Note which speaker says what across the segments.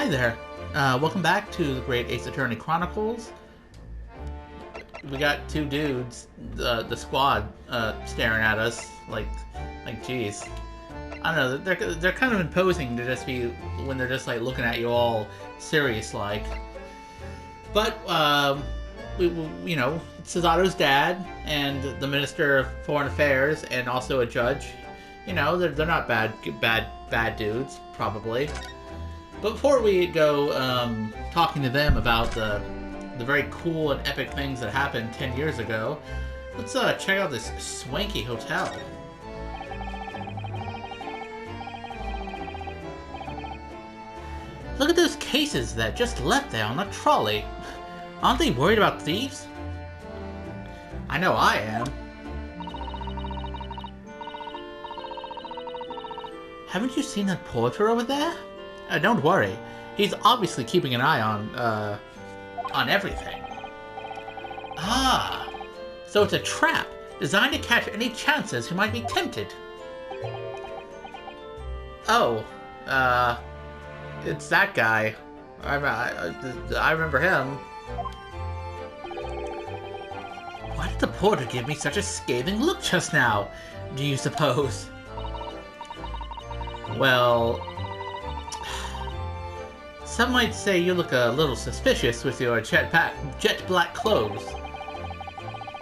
Speaker 1: Hi there. Welcome back to the Great Ace Attorney Chronicles. We got two dudes, the squad, staring at us like, geez. I don't know. They're kind of imposing to just be when they're just like looking at you all serious like. But you know, Cesato's dad and the Minister of Foreign Affairs and also a judge. You know, they're not bad dudes probably. But before we go talking to them about the very cool and epic things that happened 10 years ago, let's check out this swanky hotel. Look at those cases that just left there on the trolley. Aren't they worried about thieves? I know I am. Haven't you seen that porter over there? Don't worry. He's obviously keeping an eye on everything. Ah, so it's a trap designed to catch any chances who might be tempted. Oh, it's that guy. I remember him. Why did the porter give me such a scathing look just now, do you suppose? Well, some might say you look a little suspicious with your jet black clothes.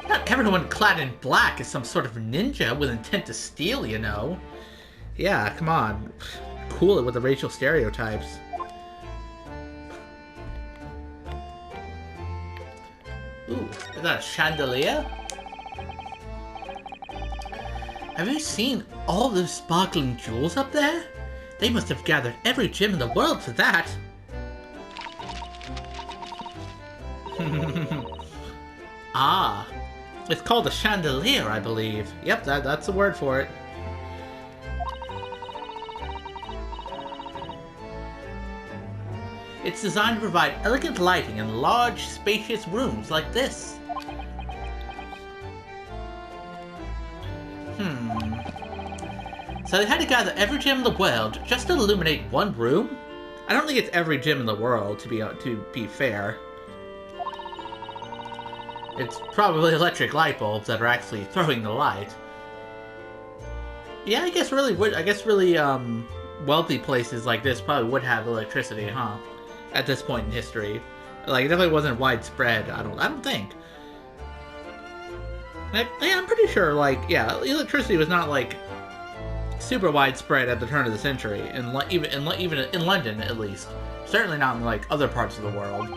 Speaker 1: Not everyone clad in black is some sort of ninja with intent to steal, you know. Yeah, come on. Cool it with the racial stereotypes. Ooh, is that a chandelier? Have you seen all those sparkling jewels up there? They must have gathered every gem in the world for that. Ah, it's called a chandelier, I believe. Yep, that's the word for it. It's designed to provide elegant lighting in large, spacious rooms like this. So they had to gather every gem in the world just to illuminate one room? I don't think it's every gem in the world, to be fair. It's probably electric light bulbs that are actually throwing the light. Yeah, I guess really wealthy places like this probably would have electricity, huh? At this point in history. Like, it definitely wasn't widespread, I don't think. Yeah, I'm pretty sure, like, yeah, electricity was not, like, super widespread at the turn of the century, even in London, at least. Certainly not in, like, other parts of the world.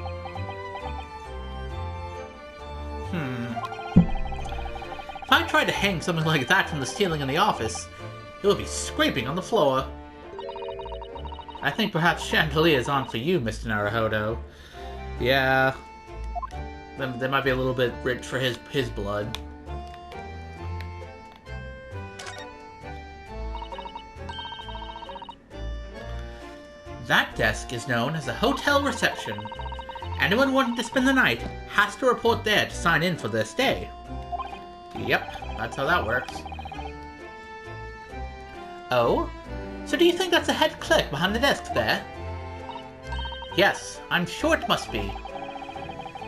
Speaker 1: If I tried to hang something like that from the ceiling in the office, it would be scraping on the floor. I think perhaps chandeliers aren't for you, Mr. Naruhodo. Yeah. They might be a little bit rich for his blood. That desk is known as a hotel reception. Anyone wanting to spend the night has to report there to sign in for their stay. Yep, that's how that works. Oh? So do you think that's a head clerk behind the desk there? Yes, I'm sure it must be.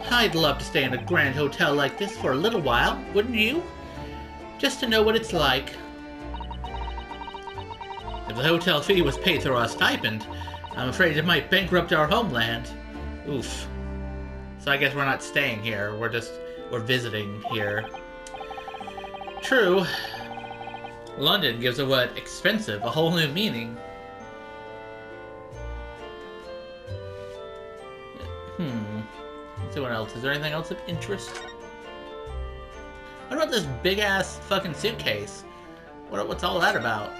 Speaker 1: I'd love to stay in a grand hotel like this for a little while, wouldn't you? Just to know what it's like. If the hotel fee was paid through our stipend, I'm afraid it might bankrupt our homeland. Oof. So I guess we're not staying here, we're visiting here. True. London gives the word expensive a whole new meaning. Let's see what else. Is there anything else of interest? What about this big-ass fucking suitcase? What's all that about?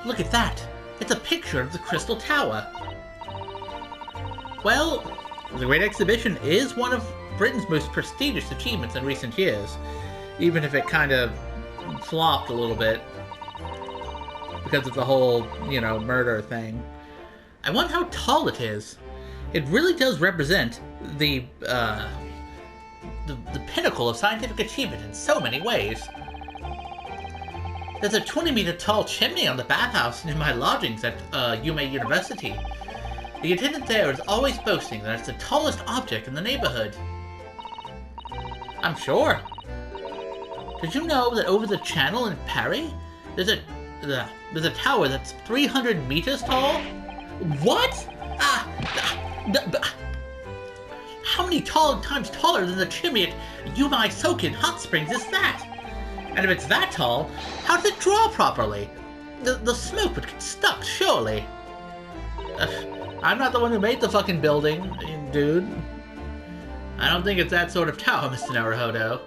Speaker 1: Look at that! It's a picture of the Crystal Tower. Well, the Great Exhibition is one of Britain's most prestigious achievements in recent years, even if it kind of flopped a little bit because of the whole, you know, murder thing. I wonder how tall it is. It really does represent the pinnacle of scientific achievement in so many ways. There's a 20-meter tall chimney on the bathhouse near my lodgings at Yume University. The attendant there is always boasting that it's the tallest object in the neighborhood. I'm sure. Did you know that over the channel in Paris, there's a tower that's 300 meters tall? What? How many times taller than the chimney at Yumai Soken Hot Springs is that? And if it's that tall, how does it draw properly? The smoke would get stuck, surely. I'm not the one who made the fucking building, dude. I don't think it's that sort of tower, Mr. Naruhodo.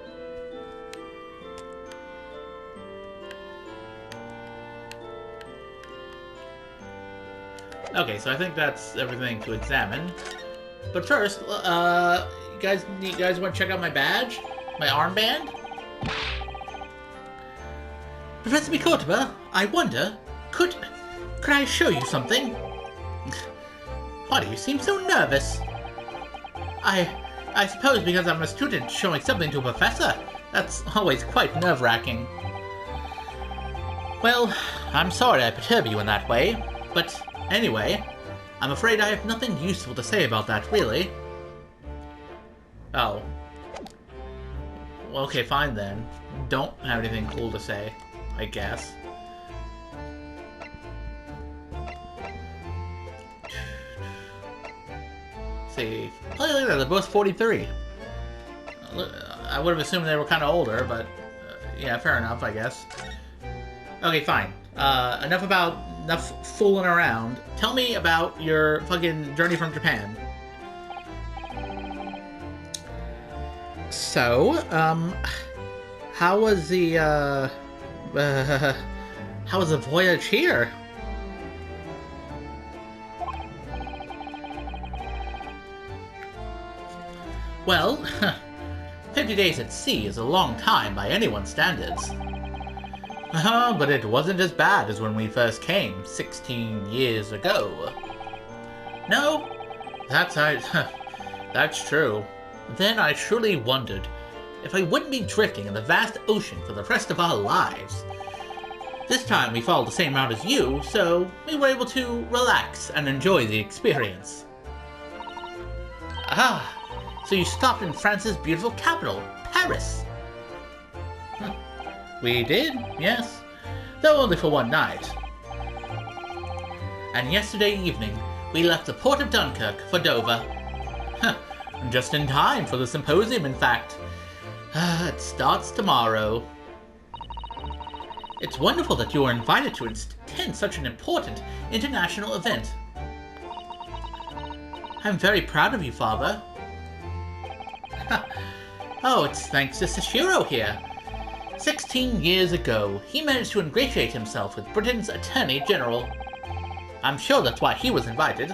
Speaker 1: Okay, so I think that's everything to examine. But first, you guys want to check out my badge? My armband? Professor Mikotoba, I wonder, could I show you something? Why do you seem so nervous? I suppose because I'm a student showing something to a professor. That's always quite nerve-wracking. Well, I'm sorry I perturb you in that way, but anyway, I'm afraid I have nothing useful to say about that, really. Oh. Well, okay, fine then. Don't have anything cool to say, I guess. Let's see. Oh, look at that, they're both 43. I would have assumed they were kind of older, but yeah, fair enough, I guess. Okay, fine. Enough fooling around. Tell me about your fucking journey from Japan. So, how was the voyage here? Well, 50 days at sea is a long time by anyone's standards. But it wasn't as bad as when we first came 16 years ago. No, that's true. Then I truly wondered if I wouldn't be drifting in the vast ocean for the rest of our lives. This time we followed the same route as you, so we were able to relax and enjoy the experience. Ah, so you stopped in France's beautiful capital, Paris. We did, yes, though only for one night. And yesterday evening, we left the port of Dunkirk for Dover. Just in time for the symposium, in fact. It starts tomorrow. It's wonderful that you were invited to attend such an important international event. I'm very proud of you, Father. Oh, it's thanks to Sashiro here. 16 years ago, he managed to ingratiate himself with Britain's Attorney General. I'm sure that's why he was invited.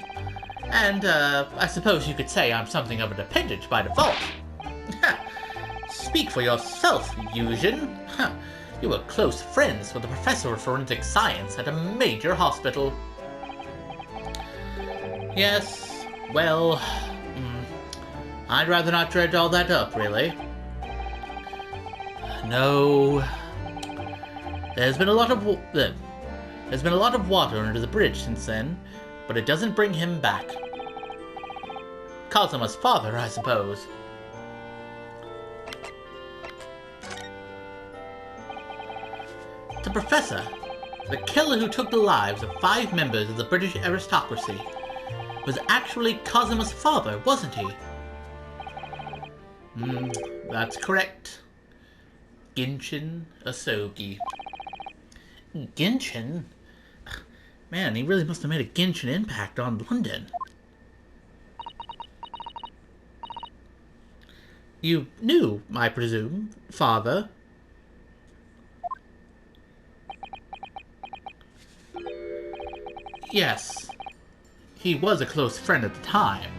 Speaker 1: And, I suppose you could say I'm something of a dependent by default. Speak for yourself, Yujin. You were close friends with the professor of forensic science at a major hospital. Yes, well, I'd rather not dredge all that up, really. No, there's been a lot of water under the bridge since then, but it doesn't bring him back. Kazuma's father, I suppose. The professor, the killer who took the lives of 5 members of the British aristocracy, was actually Kazuma's father, wasn't he? That's correct. Genshin Asogi. Genshin? Man, he really must have made a Genshin impact on London. You knew, I presume, Father? Yes. He was a close friend at the time.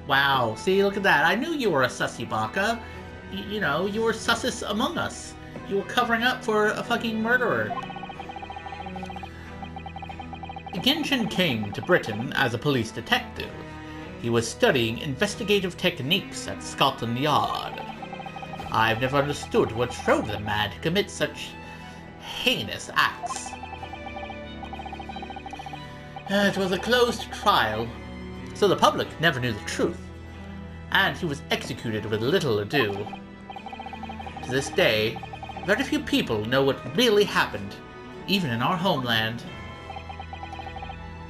Speaker 1: Wow, see, look at that. I knew you were a sussy baka. You know, you were sussus among us. You were covering up for a fucking murderer. Genshin came to Britain as a police detective. He was studying investigative techniques at Scotland Yard. I've never understood what drove the man to commit such heinous acts. It was a closed trial, so the public never knew the truth, and he was executed with little ado. To this day, very few people know what really happened, even in our homeland.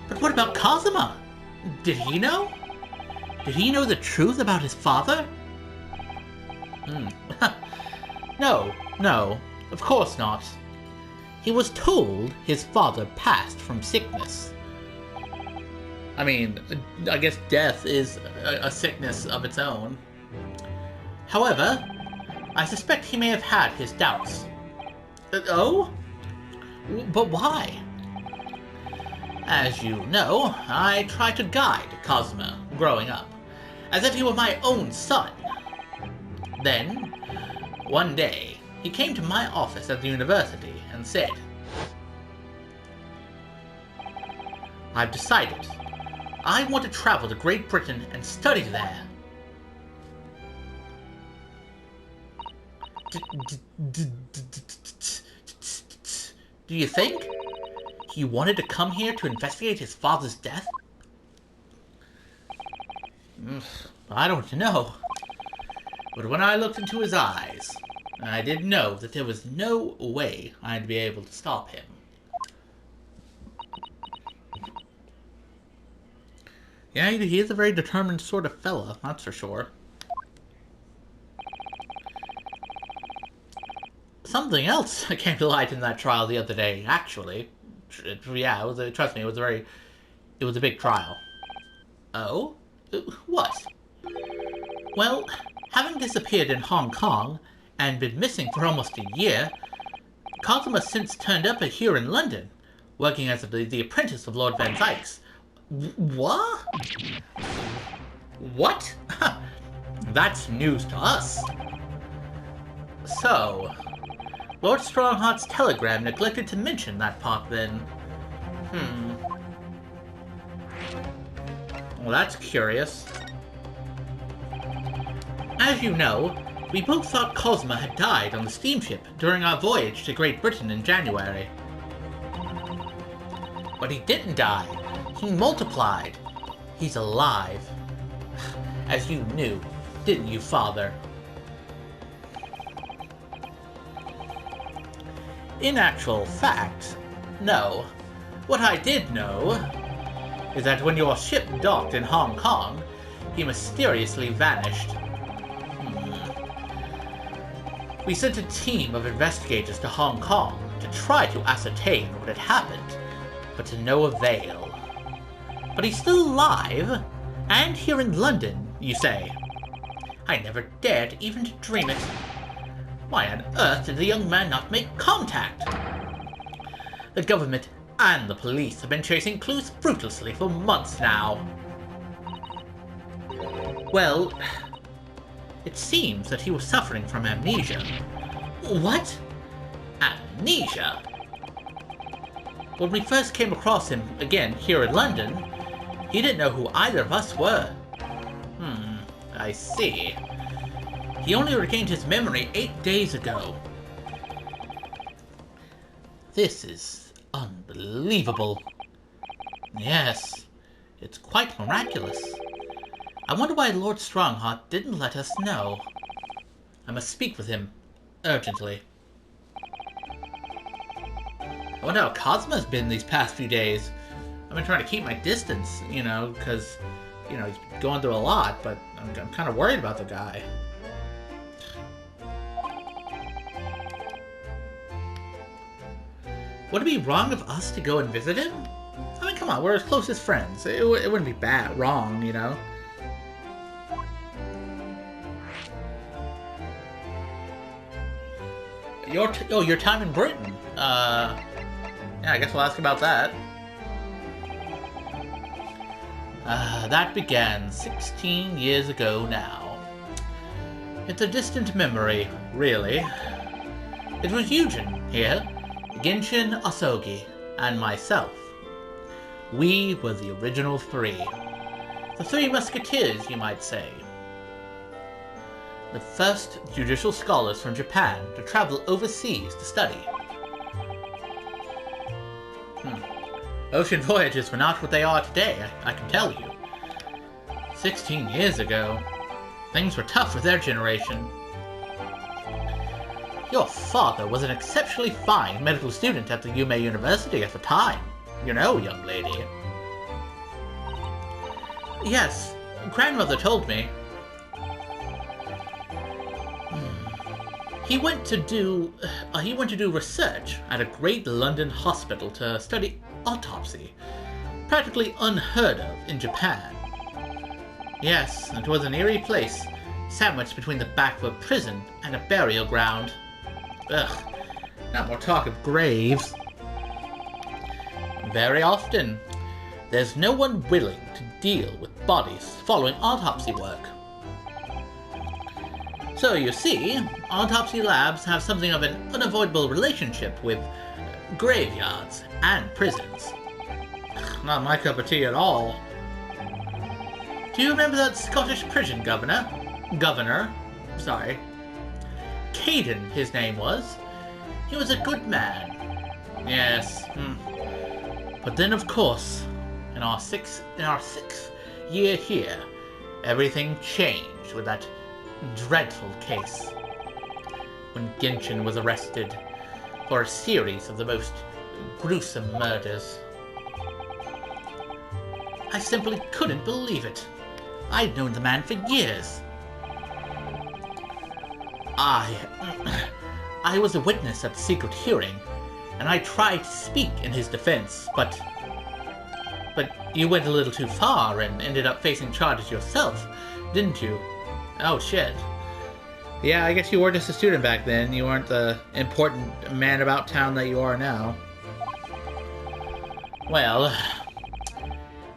Speaker 1: But what about Kazuma? Did he know? Did he know the truth about his father? No, of course not. He was told his father passed from sickness. I mean, I guess death is a sickness of its own. However, I suspect he may have had his doubts. Oh? But why? As you know, I tried to guide Kazuma growing up, as if he were my own son. Then, one day, he came to my office at the university and said, "I've decided. I want to travel to Great Britain and study there." Do you think he wanted to come here to investigate his father's death? I don't know. But when I looked into his eyes, I did know that there was no way I'd be able to stop him. Yeah, he is a very determined sort of fella, that's for sure. Something else came to light in that trial the other day, actually. Yeah, trust me, it was a big trial. Oh? What? Well, having disappeared in Hong Kong and been missing for almost a year, Kazuma since turned up here in London, working as the apprentice of Lord Van Dyke's. What? What? That's news to us. So, Lord Strongheart's telegram neglected to mention that part then. Well, that's curious. As you know, we both thought Kazuma had died on the steamship during our voyage to Great Britain in January. But he didn't die. He multiplied. He's alive. As you knew, didn't you, Father? In actual fact, no. What I did know is that when your ship docked in Hong Kong, he mysteriously vanished. We sent a team of investigators to Hong Kong to try to ascertain what had happened, but to no avail. But he's still alive, and here in London, you say. I never dared even to dream it. Why on earth did the young man not make contact? The government and the police have been chasing clues fruitlessly for months now. Well, it seems that he was suffering from amnesia. What? Amnesia? When we first came across him again here in London, he didn't know who either of us were. I see. He only regained his memory 8 days ago. This is unbelievable. Yes, it's quite miraculous. I wonder why Lord Strongheart didn't let us know. I must speak with him urgently. I wonder how Kazuma's been these past few days. I've been trying to keep my distance, because, he's going through a lot, but I'm kind of worried about the guy. Would it be wrong of us to go and visit him? I mean, come on, we're his closest friends. It wouldn't be wrong. Your time in Britain. Yeah, I guess we'll ask about that. That began 16 years ago now. It's a distant memory, really. It was Eugen here, Genshin Asogi, and myself. We were the original three. The Three Musketeers, you might say. The first judicial scholars from Japan to travel overseas to study. Ocean voyages were not what they are today, I can tell you. 16 years ago, things were tough for their generation. Your father was an exceptionally fine medical student at the Yume University at the time. You know, young lady. Yes, grandmother told me. He went to do research at a great London hospital to study autopsy. Practically unheard of in Japan. Yes, it was an eerie place, sandwiched between the back of a prison and a burial ground. Ugh, not more talk of graves. Very often, there's no one willing to deal with bodies following autopsy work. So you see, autopsy labs have something of an unavoidable relationship with graveyards and prisons. Not my cup of tea at all. Do you remember that Scottish prison governor? Caden, his name was. He was a good man. Yes. But then, of course, in our sixth year here, everything changed with that dreadful case. When Genshin was arrested for a series of the most gruesome murders. I simply couldn't believe it. I'd known the man for years. I was a witness at the secret hearing, and I tried to speak in his defense, but you went a little too far and ended up facing charges yourself, didn't you? Oh shit. Yeah, I guess you were just a student back then. You weren't the important man about town that you are now. Well,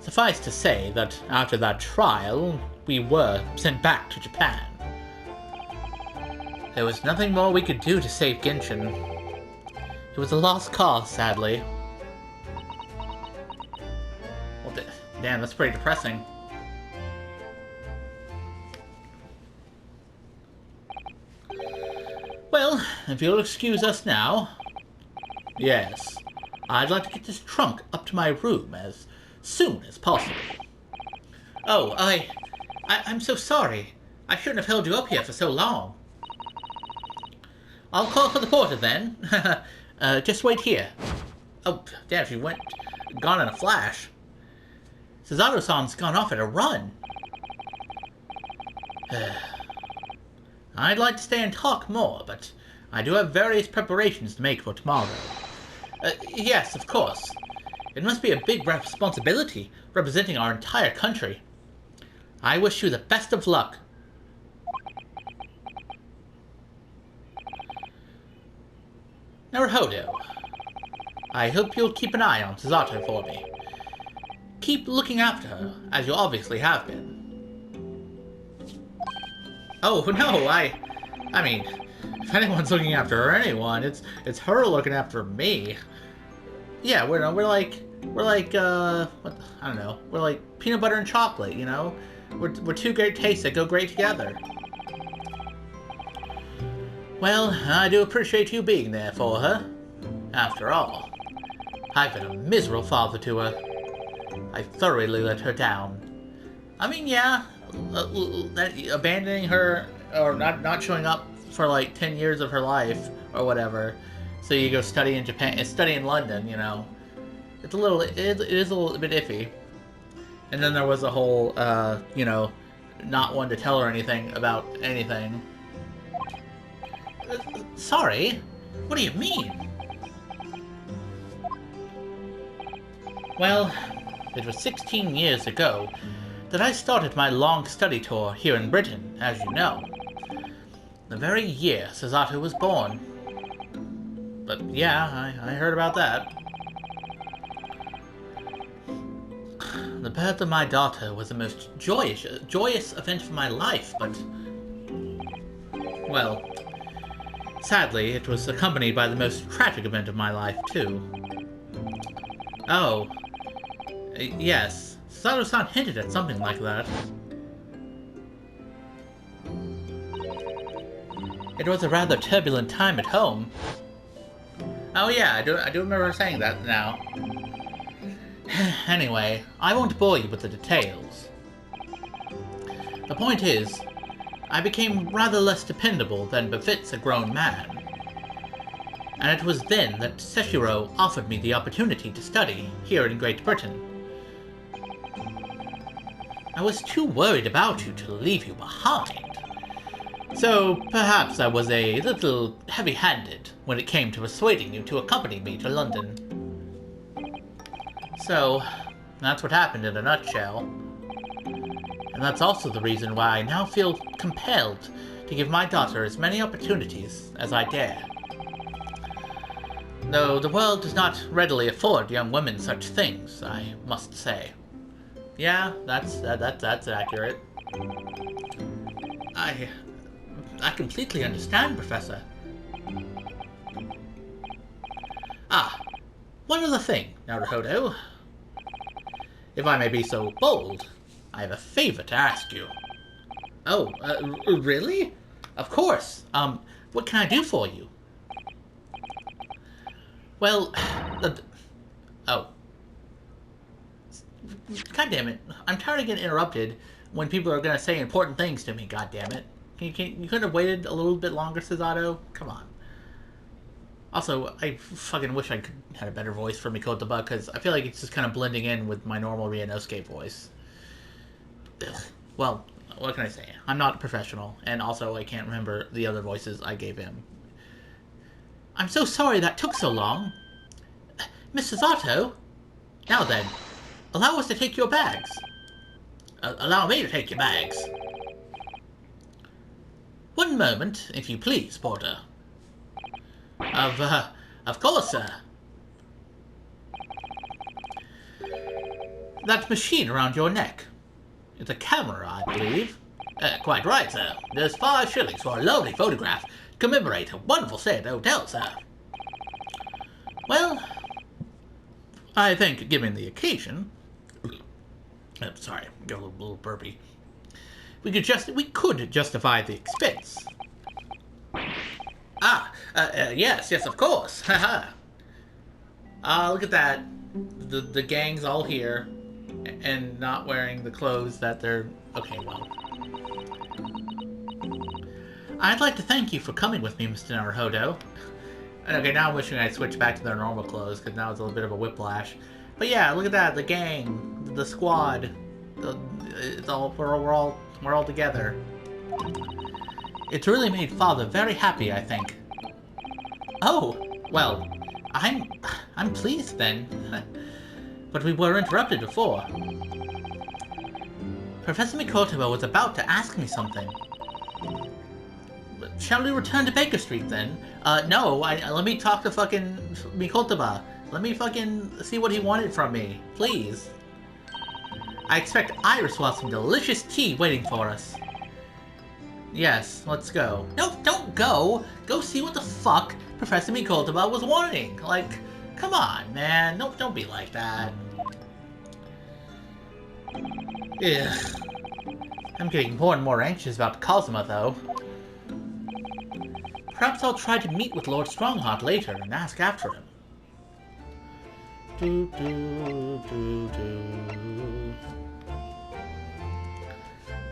Speaker 1: suffice to say that after that trial, we were sent back to Japan. There was nothing more we could do to save Genshin. It was a lost cause, sadly. Well, damn, that's pretty depressing. Well, if you'll excuse us now... Yes, I'd like to get this trunk up to my room as soon as possible. Oh, I'm so sorry. I shouldn't have held you up here for so long. I'll call for the porter then. Just wait here. Oh, damn, she gone in a flash. Suzato-san's gone off at a run. I'd like to stay and talk more, but I do have various preparations to make for tomorrow. Yes, of course. It must be a big responsibility representing our entire country. I wish you the best of luck. Naruhodo, I hope you'll keep an eye on Suzato for me. Keep looking after her, as you obviously have been. Oh, no, I mean, if anyone's looking after anyone, it's her looking after me. Yeah, we're like, I don't know, we're like peanut butter and chocolate, you know? We're two great tastes that go great together. Well, I do appreciate you being there for her. After all, I've been a miserable father to her. I thoroughly let her down. I mean, yeah, abandoning her, or not showing up for like 10 years of her life, or whatever, so you go study in Japan, study in London, you know. It is a little bit iffy. And then there was a whole, you know, not one to tell her anything about anything. Sorry? What do you mean? Well, it was 16 years ago that I started my long study tour here in Britain, as you know. The very year Suzato was born. But yeah, I heard about that. The birth of my daughter was the most joyous event of my life, but... well, sadly, it was accompanied by the most tragic event of my life, too. Oh. Yes. Suzato-san hinted at something like that. It was a rather turbulent time at home. Oh yeah, I do remember saying that now. Anyway, I won't bore you with the details. The point is, I became rather less dependable than befits a grown man. And it was then that Seshiro offered me the opportunity to study here in Great Britain. I was too worried about you to leave you behind. So perhaps I was a little heavy-handed when it came to persuading you to accompany me to London. So, that's what happened in a nutshell. And that's also the reason why I now feel compelled to give my daughter as many opportunities as I dare. Though the world does not readily afford young women such things, I must say. Yeah, that's accurate. I completely understand, Professor. Ah, one other thing, Naruhodo. If I may be so bold, I have a favor to ask you. Oh, really? Of course. What can I do for you? Well, oh. God damn it. I'm tired of getting interrupted when people are gonna say important things to me, god damn it. You couldn't have waited a little bit longer, Cesato? Come on. Also, I fucking wish I could had a better voice for Mikotoba, because I feel like it's just kind of blending in with my normal Ryunosuke voice. Ugh. Well, what can I say? I'm not a professional, and also I can't remember the other voices I gave him. I'm so sorry that took so long. Mr. Zato? Now then, allow us to take your bags. Allow me to take your bags. One moment, if you please, Porter. Of course, sir. That machine around your neck. It's a camera, I believe. Quite right, sir. There's 5 shillings for a lovely photograph to commemorate a wonderful stay at the hotel, sir. Well, I think, given the occasion... sorry, got a little burpy. We could justify the expense. Yes, of course. Haha. Look at that. The gang's all here and not wearing the clothes that they're... Okay, well. I'd like to thank you for coming with me, Mr. Naruhodo. Okay, now I'm wishing I'd switch back to their normal clothes, because now it's a little bit of a whiplash. But yeah, look at that. The gang, the squad. We're all together. It's really made Father very happy, I think. Oh, well, I'm pleased then. But we were interrupted before. Professor Mikotoba was about to ask me something. Shall we return to Baker Street then? No, let me talk to fucking Mikotoba. Let me fucking see what he wanted from me, please. I expect Iris will have some delicious tea waiting for us. Yes, let's go. No, don't go! Go see what the fuck Professor Mikotoba was wanting. Like, come on, man. Don't be like that. Ugh. I'm getting more and more anxious about Kazuma, though. Perhaps I'll try to meet with Lord Strongheart later and ask after him.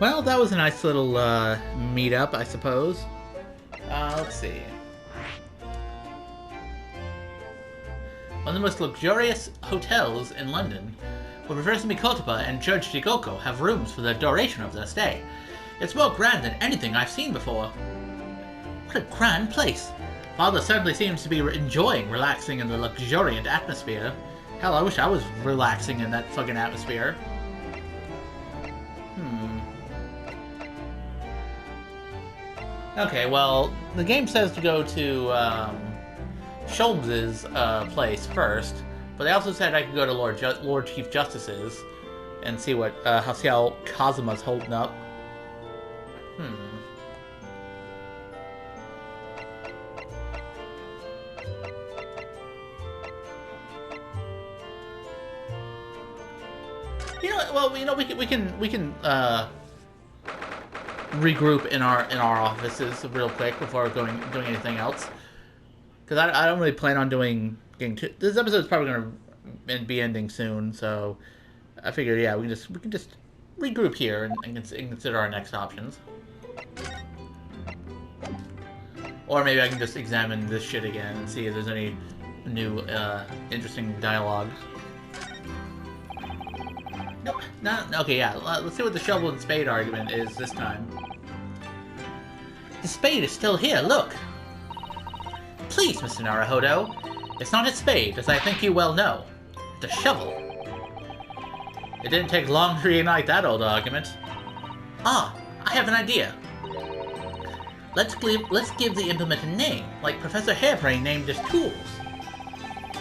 Speaker 1: Well, that was a nice little meet-up, I suppose. Let's see. One of the most luxurious hotels in London, where Professor Mikotoba and Judge Jigoko have rooms for the duration of their stay. It's more grand than anything I've seen before. What a grand place! Father certainly seems to be enjoying relaxing in the luxuriant atmosphere. Hell, I wish I was relaxing in that fucking atmosphere. Okay, well, the game says to go to Sholmes' place first, but they also said I could go to Lord Chief Justice's and see what see how Kazuma's holding up. We can regroup in our offices real quick before doing anything else. Because I don't really plan on getting too... This episode's probably going to be ending soon, so I figured, yeah, we can just regroup here and consider our next options. Or maybe I can just examine this shit again and see if there's any new, interesting dialogue. Nope. No, okay, yeah. Let's see what the shovel and spade argument is this time. The spade is still here, look! Please, Mr. Naruhodo. It's not a spade, as I think you well know. It's a shovel. It didn't take long to reignite that old argument. Ah, I have an idea. Let's give the implement a name, like Professor Hairbrain named his tools.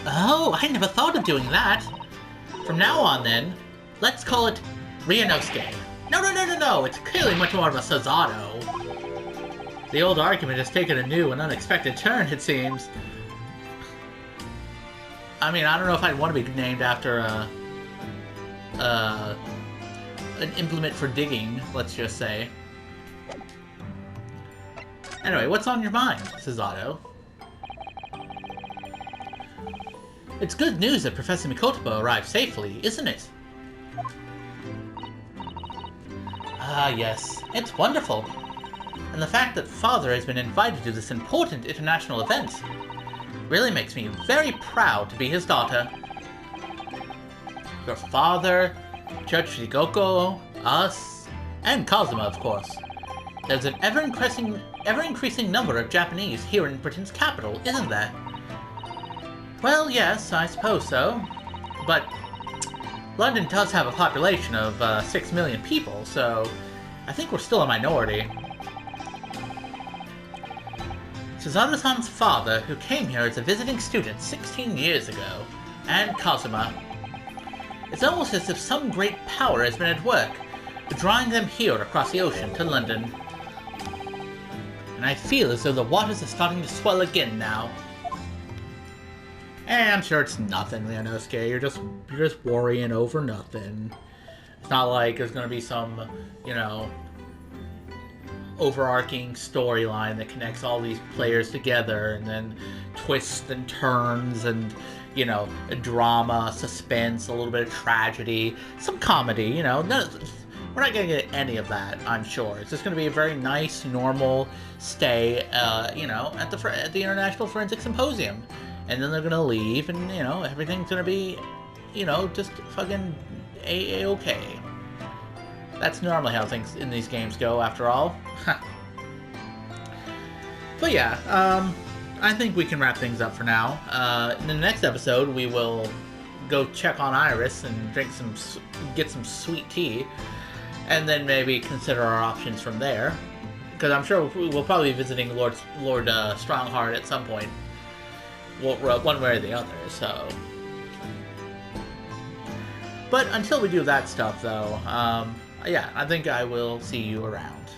Speaker 1: Oh, I never thought of doing that. From now on, then, let's call it Ryunosuke. No, it's clearly much more of a Suzato. The old argument has taken a new and unexpected turn, it seems. I mean, I don't know if I'd want to be named after an implement for digging, let's just say. Anyway, what's on your mind, Suzato? It's good news that Professor Mikotopo arrived safely, isn't it? Ah, yes. It's wonderful. And the fact that Father has been invited to this important international event really makes me very proud to be his daughter. Your father, Judge Shigoko, us, and Kazuma, of course. There's an ever-increasing number of Japanese here in Britain's capital, isn't there? Well, yes, I suppose so. But London does have a population of 6 million people, so I think we're still a minority. Suzato-san's father, who came here as a visiting student 16 years ago, and Kazuma. It's almost as if some great power has been at work, drawing them here across the ocean to London. And I feel as though the waters are starting to swell again now. And I'm sure it's nothing, Ryunosuke. You're just worrying over nothing. It's not like there's gonna be some, you know, overarching storyline that connects all these players together, and then twists and turns, and, you know, drama, suspense, a little bit of tragedy, some comedy, you know. We're not going to get any of that, I'm sure. It's just going to be a very nice, normal stay, you know, at the International Forensic Symposium. And then they're going to leave, and, you know, everything's going to be, you know, just fucking A-okay. That's normally how things in these games go, after all. But yeah, I think we can wrap things up for now. In the next episode, we will go check on Iris and get some sweet tea. And then maybe consider our options from there. Because I'm sure we'll probably be visiting Lord Strongheart at some point. One way or the other, so... But until we do that stuff, though, yeah, I think I will see you around.